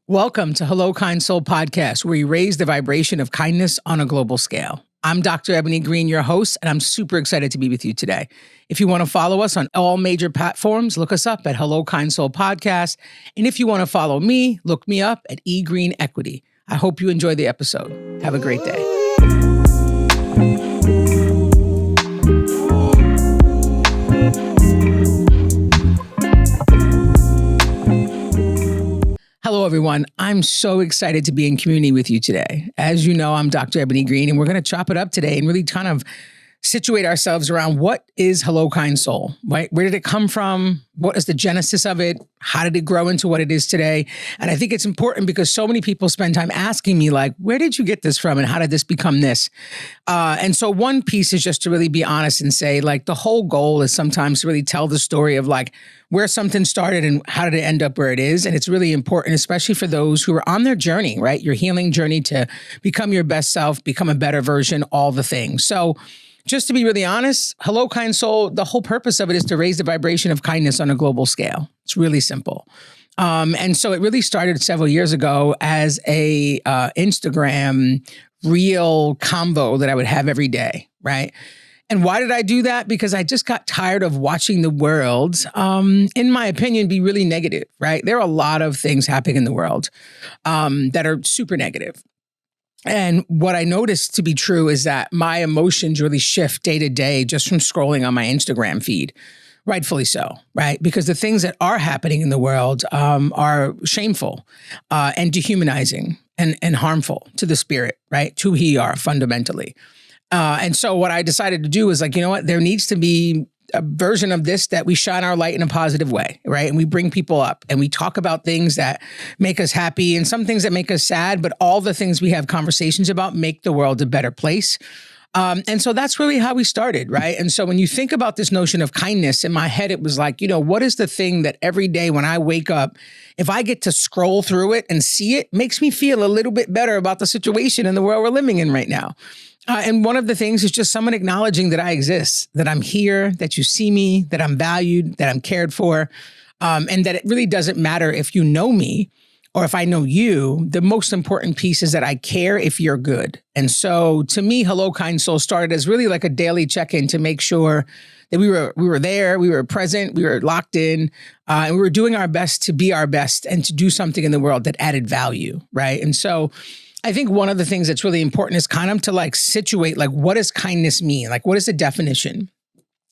Welcome to Hello Kind Soul Podcast, where we raise the vibration of kindness on a global scale. I'm Dr. Ebony Green, your host, and I'm super excited to be with you today. If you want to follow us on all major platforms, look us up at Hello Kind Soul Podcast. And if you want to follow me, look me up at E Green Equity. I hope you enjoy the episode. Have a great day. Hello, everyone. I'm so excited to be in community with you today. As you know, I'm Dr. Ebony Green, and we're going to chop it up today and really kind of situate ourselves around what is Hello Kind Soul, right? Where did it come from? What is the genesis of it? How did it grow into what it is today? And I think it's important because so many people spend time asking me like, where did you get this from? And how did this become this? And so one piece is just to really be honest and say like, the whole goal is sometimes to really tell the story of like where something started and how did it end up where it is. And it's really important, especially for those who are on their journey, right? Your healing journey to become your best self, become a better version, all the things. So just to be really honest, Hello Kind Soul, the whole purpose of it is to raise the vibration of kindness on a global scale. It's really simple. And so it really started several years ago as a Instagram reel convo that I would have every day, right? And why did I do that? Because I just got tired of watching the world, in my opinion, be really negative, right? There are a lot of things happening in the world that are super negative. And what I noticed to be true is that my emotions really shift day to day just from scrolling on my Instagram feed. Rightfully so, right? Because the things that are happening in the world are shameful and dehumanizing and harmful to the spirit, right? To who we are fundamentally. And so what I decided to do is like, you know what? There needs to be a version of this that we shine our light in a positive way, right? And we bring people up and we talk about things that make us happy and some things that make us sad, but all the things we have conversations about make the world a better place. And so that's really how we started, right? And so when you think about this notion of kindness, in my head, it was like, you know, what is the thing that every day when I wake up, if I get to scroll through it and see it, makes me feel a little bit better about the situation in the world we're living in right now. And one of the things is just someone acknowledging that I exist, that I'm here, that you see me, that I'm valued, that I'm cared for, and that it really doesn't matter if you know me or if I know you. The most important piece is that I care if you're good. And so to me, Hello Kind Soul started as really like a daily check-in to make sure that we were there, we were present, we were locked in, and we were doing our best to be our best and to do something in the world that added value, right? And so I think one of the things that's really important is kind of to like situate, like, what does kindness mean? Like, what is the definition?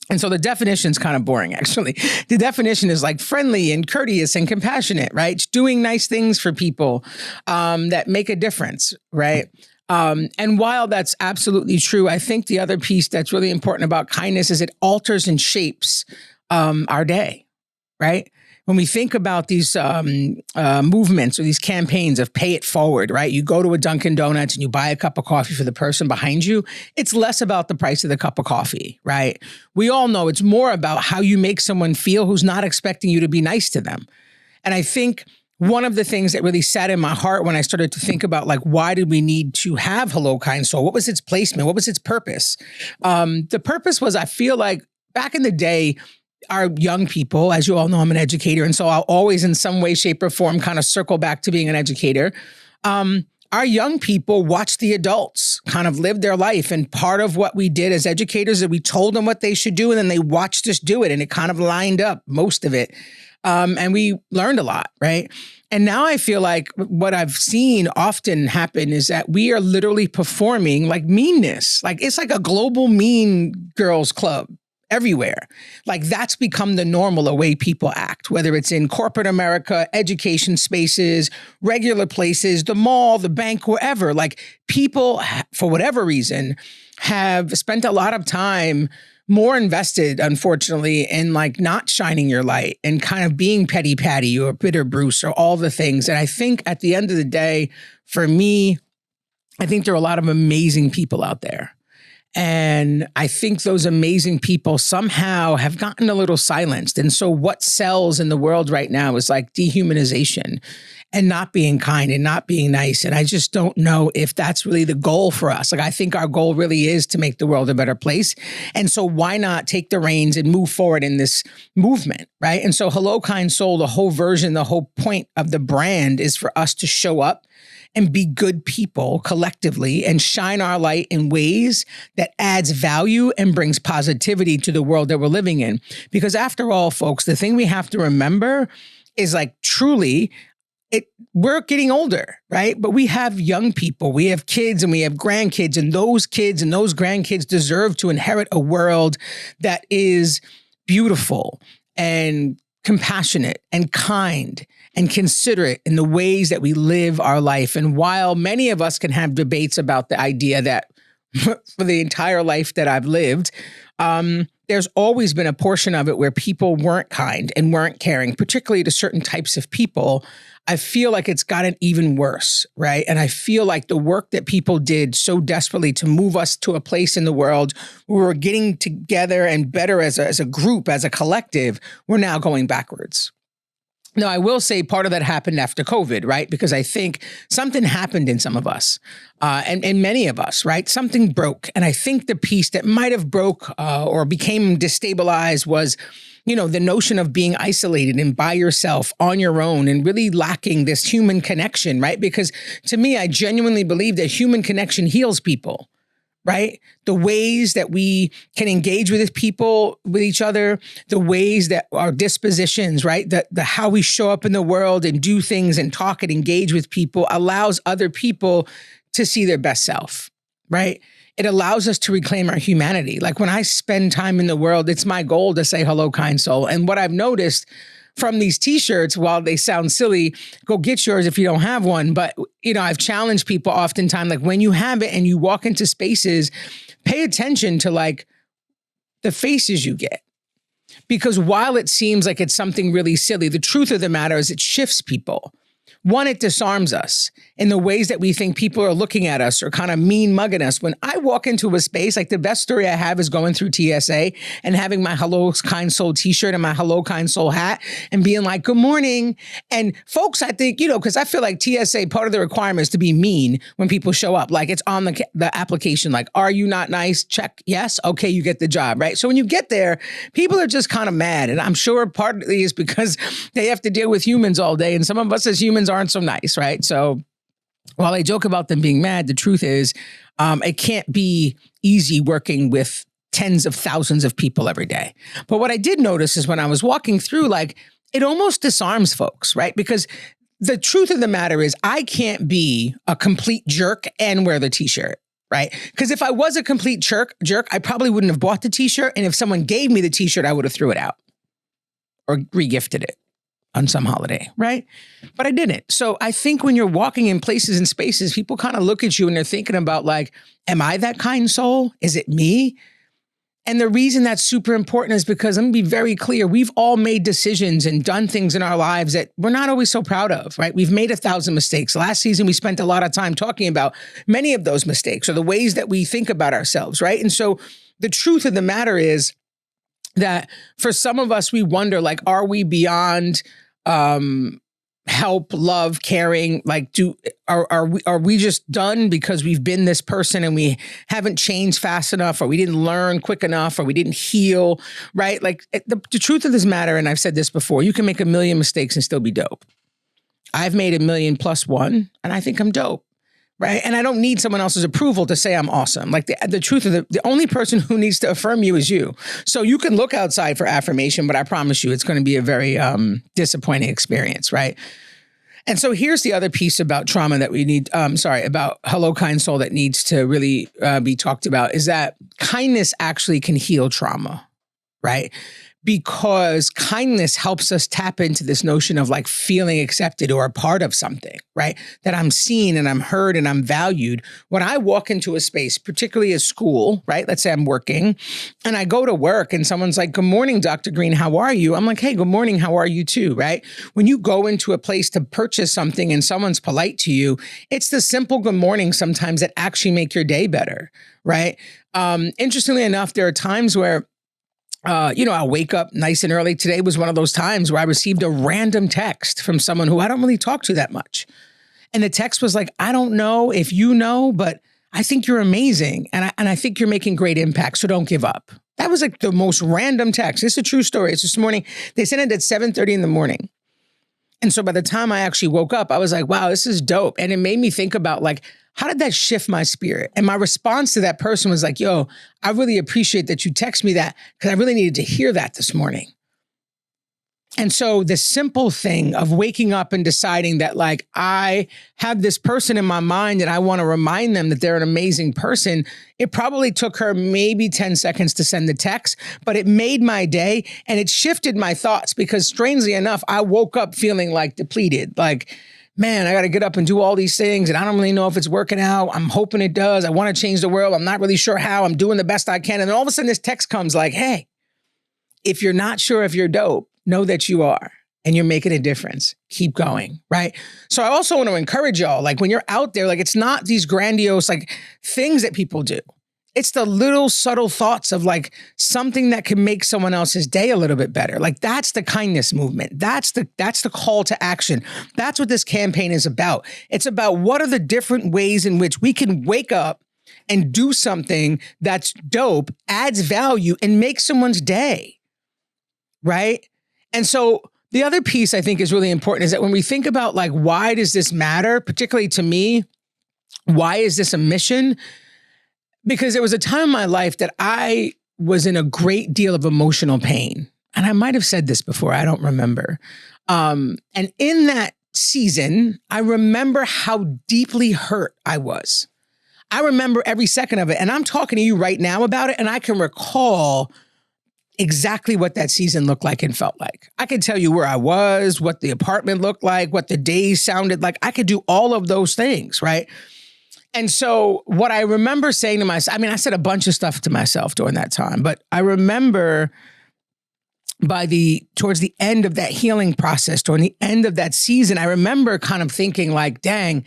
And so the definition is kind of boring, actually. The definition is like friendly and courteous and compassionate, right? It's doing nice things for people that make a difference, right? And while that's absolutely true, I think the other piece that's really important about kindness is it alters and shapes our day, right? When we think about these movements or these campaigns of pay it forward, right? You go to a Dunkin' Donuts and you buy a cup of coffee for the person behind you. It's less about the price of the cup of coffee, right? We all know it's more about how you make someone feel who's not expecting you to be nice to them. And I think one of the things that really sat in my heart when I started to think about like, why did we need to have Hello Kind Soul? What was its placement? What was its purpose? The purpose was, I feel like back in the day, our young people, as you all know, I'm an educator. And so I'll always in some way, shape or form kind of circle back to being an educator. Our young people watched the adults kind of live their life. And part of what we did as educators is we told them what they should do and then they watched us do it. And it kind of lined up most of it. And we learned a lot, right? And now I feel like what I've seen often happen is that we are literally performing like meanness. Like it's like a global mean girls club everywhere. Like that's become the normal, the way people act, whether it's in corporate America, education spaces, regular places, the mall, the bank, wherever. Like people, for whatever reason, have spent a lot of time more invested, unfortunately, in like not shining your light and kind of being petty Patty or bitter Bruce or all the things. And I think at the end of the day, for me, I think there are a lot of amazing people out there. And I think those amazing people somehow have gotten a little silenced. And so what sells in the world right now is like dehumanization and not being kind and not being nice. And I just don't know if that's really the goal for us. Like, I think our goal really is to make the world a better place. And so why not take the reins and move forward in this movement, right? And so Hello Kind Soul, the whole version, the whole point of the brand is for us to show up and be good people collectively and shine our light in ways that adds value and brings positivity to the world that we're living in. Because after all, folks, the thing we have to remember is, like, truly, we're getting older, right? But we have young people, we have kids and we have grandkids, and those kids and those grandkids deserve to inherit a world that is beautiful and compassionate and kind and considerate in the ways that we live our life. And while many of us can have debates about the idea that for the entire life that I've lived, there's always been a portion of it where people weren't kind and weren't caring, particularly to certain types of people. I feel like it's gotten even worse, right? And I feel like the work that people did so desperately to move us to a place in the world where we're getting together and better as a group, as a collective, we're now going backwards. Now, I will say part of that happened after COVID, right? Because I think something happened in some of us and many of us, right? Something broke. And I think the piece that might have broke or became destabilized was, you know, the notion of being isolated and by yourself on your own and really lacking this human connection, right? Because to me, I genuinely believe that human connection heals people. Right? The ways that we can engage with people, with each other, the ways that our dispositions, right? The how we show up in the world and do things and talk and engage with people allows other people to see their best self, right? It allows us to reclaim our humanity. Like, when I spend time in the world, it's my goal to say hello, kind soul. And what I've noticed from these t-shirts, while they sound silly, go get yours if you don't have one. But, you know, I've challenged people oftentimes, like, when you have it and you walk into spaces, pay attention to, like, the faces you get. Because while it seems like it's something really silly, the truth of the matter is it shifts people. One, it disarms us in the ways that we think people are looking at us or kind of mean mugging us. When I walk into a space, like, the best story I have is going through TSA and having my Hello Kind Soul t-shirt and my Hello Kind Soul hat and being like, good morning. And folks, I think, you know, because I feel like TSA, part of the requirement is to be mean when people show up. Like, it's on the application, like, are you not nice? Check. Yes. Okay. You get the job. Right. So when you get there, people are just kind of mad. And I'm sure partly is because they have to deal with humans all day. And some of us as humans aren't so nice, right? So while I joke about them being mad, the truth is it can't be easy working with tens of thousands of people every day. But what I did notice is when I was walking through, like, it almost disarms folks, right? Because the truth of the matter is I can't be a complete jerk and wear the t-shirt. Right? Because if I was a complete jerk, I probably wouldn't have bought the t-shirt. And if someone gave me the t-shirt, I would have threw it out or regifted it on some holiday, right? But I didn't. So I think when you're walking in places and spaces, people kind of look at you and they're thinking about, like, am I that kind soul? Is it me? And the reason that's super important is because, let me be very clear, we've all made decisions and done things in our lives that we're not always so proud of, right? We've made 1,000 mistakes. Last season, we spent a lot of time talking about many of those mistakes or the ways that we think about ourselves, right? And so the truth of the matter is that for some of us, we wonder, like, are we beyond help, love, caring? Like, are we just done because we've been this person and we haven't changed fast enough, or we didn't learn quick enough, or we didn't heal, right? Like, the truth of this matter, and I've said this before, you can make 1,000,000 mistakes and still be dope. I've made 1,000,000 plus one, and I think I'm dope. Right. And I don't need someone else's approval to say I'm awesome. Like, the truth of the only person who needs to affirm you is you. So you can look outside for affirmation, but I promise you it's going to be a very disappointing experience. Right. And so here's the other piece about trauma that we need, about Hello Kind Soul that needs to really be talked about, is that kindness actually can heal trauma. Right. Because kindness helps us tap into this notion of, like, feeling accepted or a part of something, right? That I'm seen and I'm heard and I'm valued. When I walk into a space, particularly a school, right? Let's say I'm working and I go to work and someone's like, good morning, Dr. Green, how are you? I'm like, hey, good morning, how are you too, right? When you go into a place to purchase something and someone's polite to you, it's the simple good morning sometimes that actually make your day better, right? Interestingly enough, there are times where I wake up nice and early. Today was one of those times where I received a random text from someone who I don't really talk to that much. And the text was like, I don't know if you know, but I think you're amazing. And I think you're making great impact. So don't give up. That was like the most random text. It's a true story. It's this morning. They sent it at 7:30 in the morning. And so by the time I actually woke up, I was like, wow, this is dope. And it made me think about like, how did that shift my spirit? And my response to that person was like, yo, I really appreciate that you text me that because I really needed to hear that this morning. And so the simple thing of waking up and deciding that like I have this person in my mind and I want to remind them that they're an amazing person, it probably took her maybe 10 seconds to send the text, but it made my day and it shifted my thoughts because strangely enough, I woke up feeling like depleted, like, man, I got to get up and do all these things and I don't really know if it's working out. I'm hoping it does. I want to change the world. I'm not really sure how. I'm doing the best I can. And then all of a sudden this text comes like, hey, if you're not sure if you're dope, know that you are and you're making a difference. Keep going, right? So I also want to encourage y'all, like when you're out there, like it's not these grandiose like things that people do. It's the little subtle thoughts of like something that can make someone else's day a little bit better. Like that's the kindness movement. That's the call to action. That's what this campaign is about. It's about what are the different ways in which we can wake up and do something that's dope, adds value, and makes someone's day, right? And so the other piece I think is really important is that when we think about like, why does this matter, particularly to me, why is this a mission? Because there was a time in my life that I was in a great deal of emotional pain. And I might have said this before, I don't remember. And in that season, I remember how deeply hurt I was. I remember every second of it. And I'm talking to you right now about it. And I can recall exactly what that season looked like and felt like. I could tell you where I was, what the apartment looked like, what the days sounded like. I could do all of those things, right? And so what I remember saying to myself, I mean, I said a bunch of stuff to myself during that time, but I remember towards the end of that healing process, during the end of that season, I remember kind of thinking like, dang,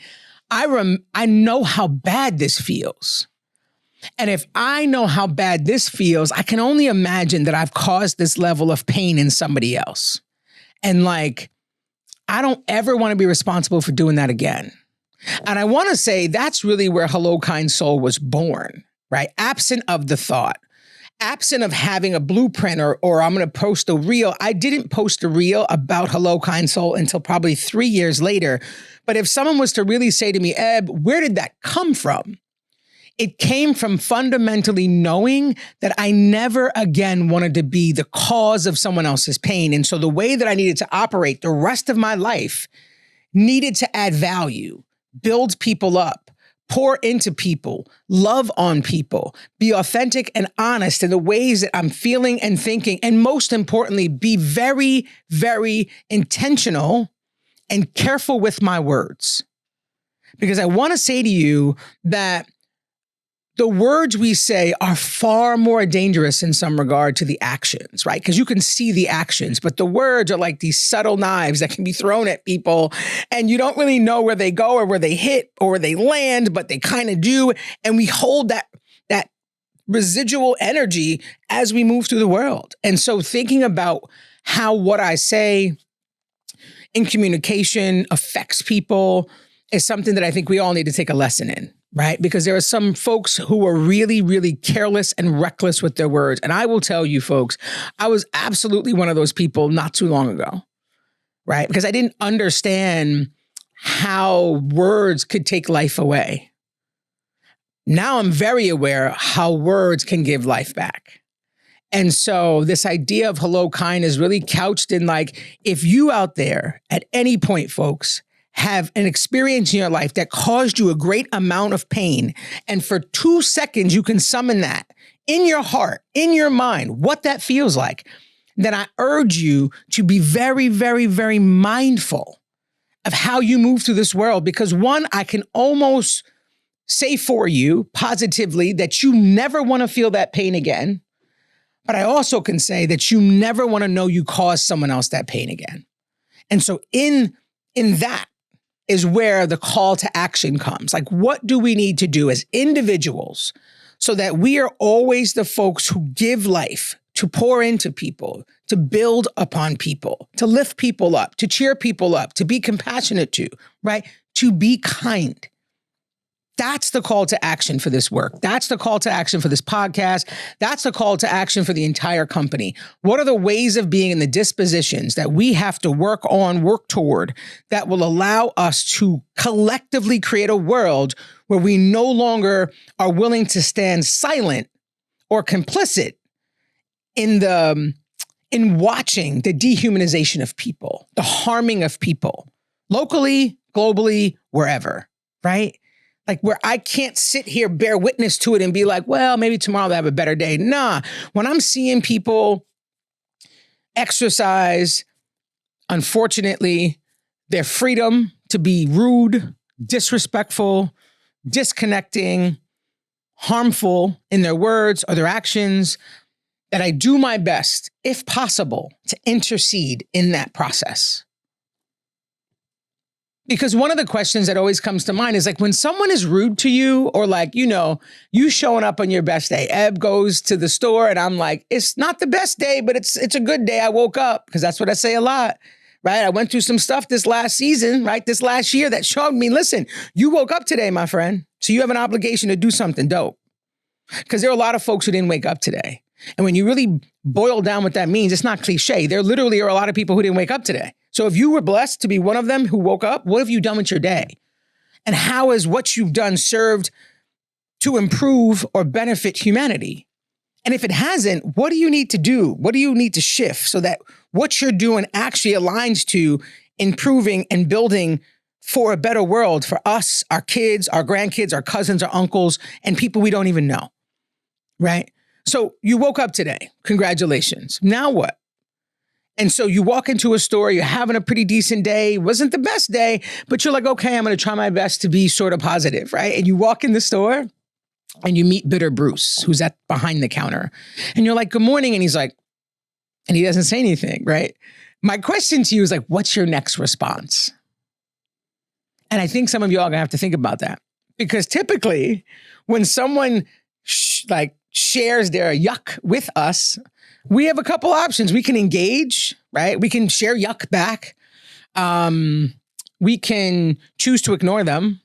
I know how bad this feels. And if I know how bad this feels, I can only imagine that I've caused this level of pain in somebody else. And like, I don't ever want to be responsible for doing that again. And I want to say that's really where Hello Kind Soul was born, right? Absent of the thought, absent of having a blueprint or I'm going to post a reel. I didn't post a reel about Hello Kind Soul until probably 3 years later. But if someone was to really say to me, Eb, where did that come from? It came from fundamentally knowing that I never again wanted to be the cause of someone else's pain. And so the way that I needed to operate the rest of my life needed to add value, build people up, pour into people, love on people, be authentic and honest in the ways that I'm feeling and thinking. And most importantly, be very, very intentional and careful with my words. Because I want to say to you that the words we say are far more dangerous in some regard to the actions, right? Because you can see the actions, but the words are like these subtle knives that can be thrown at people and you don't really know where they go or where they hit or where they land, but they kind of do. And we hold that residual energy as we move through the world. And so thinking about how what I say in communication affects people is something that I think we all need to take a lesson in. Right? Because there are some folks who are really, really careless and reckless with their words. And I will tell you folks, I was absolutely one of those people not too long ago, right? Because I didn't understand how words could take life away. Now I'm very aware how words can give life back. And so this idea of Hello Kind is really couched in like, if you out there at any point, folks, have an experience in your life that caused you a great amount of pain, and for 2 seconds you can summon that in your heart, in your mind, what that feels like, then I urge you to be very, very, very mindful of how you move through this world. Because one, I can almost say for you positively that you never want to feel that pain again. But I also can say that you never want to know you caused someone else that pain again. And so in that, is where the call to action comes. Like, what do we need to do as individuals so that we are always the folks who give life to pour into people, to build upon people, to lift people up, to cheer people up, to be compassionate to, right? To be kind. That's the call to action for this work. That's the call to action for this podcast. That's the call to action for the entire company. What are the ways of being and the dispositions that we have to work toward that will allow us to collectively create a world where we no longer are willing to stand silent or complicit in watching the dehumanization of people, the harming of people, locally, globally, wherever, right? Like where I can't sit here, bear witness to it and be like, well, maybe tomorrow they'll have a better day. Nah, when I'm seeing people exercise, unfortunately, their freedom to be rude, disrespectful, disconnecting, harmful in their words or their actions, that I do my best, if possible, to intercede in that process. Because one of the questions that always comes to mind is like when someone is rude to you or like, you showing up on your best day. Eb goes to the store and I'm like, it's not the best day, but it's a good day. I woke up because that's what I say a lot, right? I went through some stuff this last season, right? This last year that showed me, listen, you woke up today, my friend. So you have an obligation to do something dope. Because there are a lot of folks who didn't wake up today. And when you really boil down what that means, it's not cliche. There literally are a lot of people who didn't wake up today. So if you were blessed to be one of them who woke up, what have you done with your day? And how has what you've done served to improve or benefit humanity? And if it hasn't, what do you need to do? What do you need to shift so that what you're doing actually aligns to improving and building for a better world for us, our kids, our grandkids, our cousins, our uncles, and people we don't even know, right? So you woke up today. Congratulations. Now what? And so you walk into a store, you're having a pretty decent day. It wasn't the best day, but you're like, okay, I'm going to try my best to be sort of positive, right? And you walk in the store and you meet Bitter Bruce, who's at behind the counter. And you're like, good morning. And he's like, and he doesn't say anything, right? My question to you is like, what's your next response? And I think some of y'all are going to have to think about that. Because typically when someone shares their yuck with us, we have a couple options. We can engage, right? We can share yuck back. We can choose to ignore them,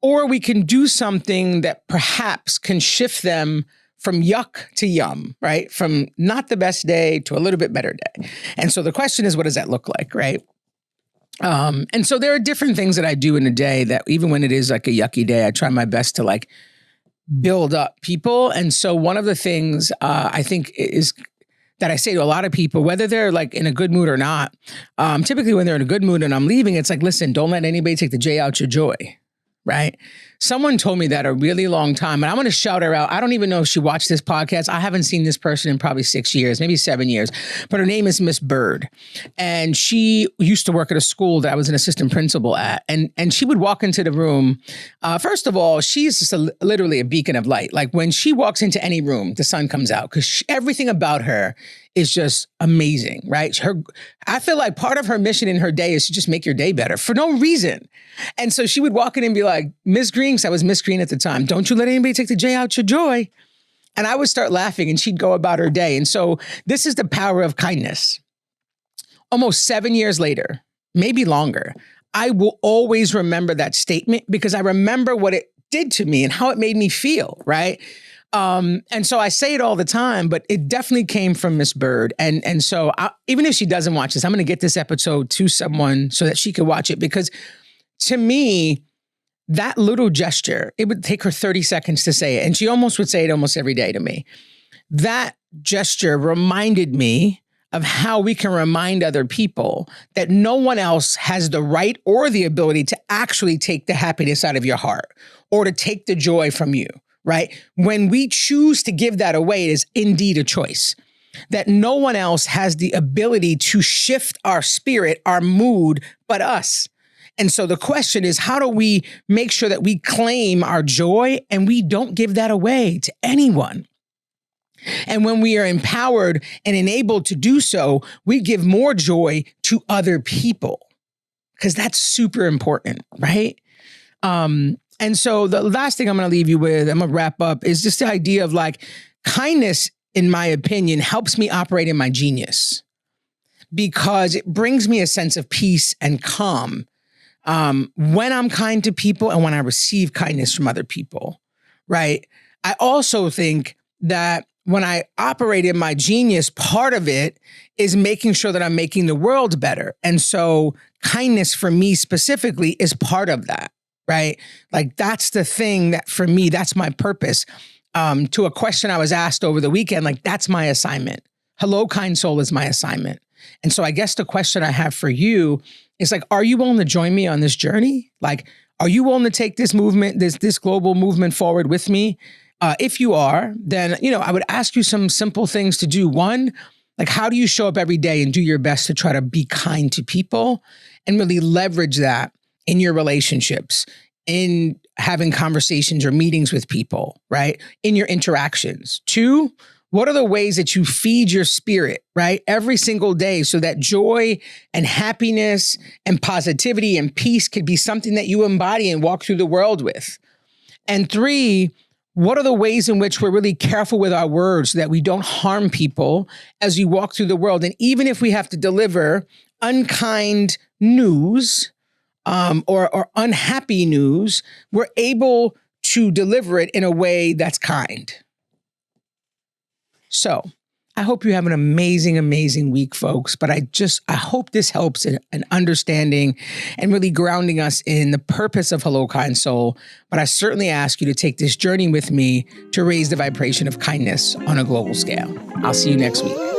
or we can do something that perhaps can shift them from yuck to yum, right? From not the best day to a little bit better day. And so the question is, what does that look like, right? And so there are different things that I do in a day that even when it is like a yucky day, I try my best to like build up people. And so one of the things I think is that I say to a lot of people, whether they're like in a good mood or not, typically when they're in a good mood and I'm leaving, it's like, listen, don't let anybody take the J out your joy, right? Someone told me that a really long time, and I'm going to shout her out. I don't even know if she watched this podcast. I haven't seen this person in probably 6 years, maybe 7 years, but her name is Miss Bird. And she used to work at a school that I was an assistant principal at. And she would walk into the room. First of all, she's just literally a beacon of light. Like when she walks into any room, the sun comes out because everything about her is just amazing, right? I feel like part of her mission in her day is to just make your day better for no reason. And so she would walk in and be like, Miss Green, because I was Miss Green at the time, don't you let anybody take the J out your joy. And I would start laughing and she'd go about her day. And so this is the power of kindness. Almost 7 years later, maybe longer, I will always remember that statement because I remember what it did to me and how it made me feel, right? And so I say it all the time, but it definitely came from Miss Bird. And so even if she doesn't watch this, I'm going to get this episode to someone so that she could watch it. Because to me, that little gesture, it would take her 30 seconds to say it. And she almost would say it almost every day to me. That gesture reminded me of how we can remind other people that no one else has the right or the ability to actually take the happiness out of your heart or to take the joy from you. Right? When we choose to give that away, it is indeed a choice. That no one else has the ability to shift our spirit, our mood, but us. And so the question is, how do we make sure that we claim our joy and we don't give that away to anyone? And when we are empowered and enabled to do so, we give more joy to other people because that's super important, right? And so the last thing I'm going to leave you with, I'm going to wrap up, is just the idea of like kindness in my opinion, helps me operate in my genius because it brings me a sense of peace and calm when I'm kind to people and when I receive kindness from other people, right? I also think that when I operate in my genius, part of it is making sure that I'm making the world better. And so kindness for me specifically is part of that, right? Like that's the thing that for me, that's my purpose. To a question I was asked over the weekend, like that's my assignment. Hello, kind soul is my assignment. And so I guess the question I have for you is like, are you willing to join me on this journey? Like, are you willing to take this movement, this global movement forward with me? If you are, then, I would ask you some simple things to do. One, like how do you show up every day and do your best to try to be kind to people and really leverage that in your relationships, in having conversations or meetings with people, right? In your interactions. Two, what are the ways that you feed your spirit, right? Every single day so that joy and happiness and positivity and peace could be something that you embody and walk through the world with. And three, what are the ways in which we're really careful with our words so that we don't harm people as we walk through the world? And even if we have to deliver unkind news or unhappy news, we're able to deliver it in a way that's kind. So I hope you have an amazing, amazing week, folks. But I hope this helps in understanding and really grounding us in the purpose of Hello, Kind Soul. But I certainly ask you to take this journey with me to raise the vibration of kindness on a global scale. I'll see you next week.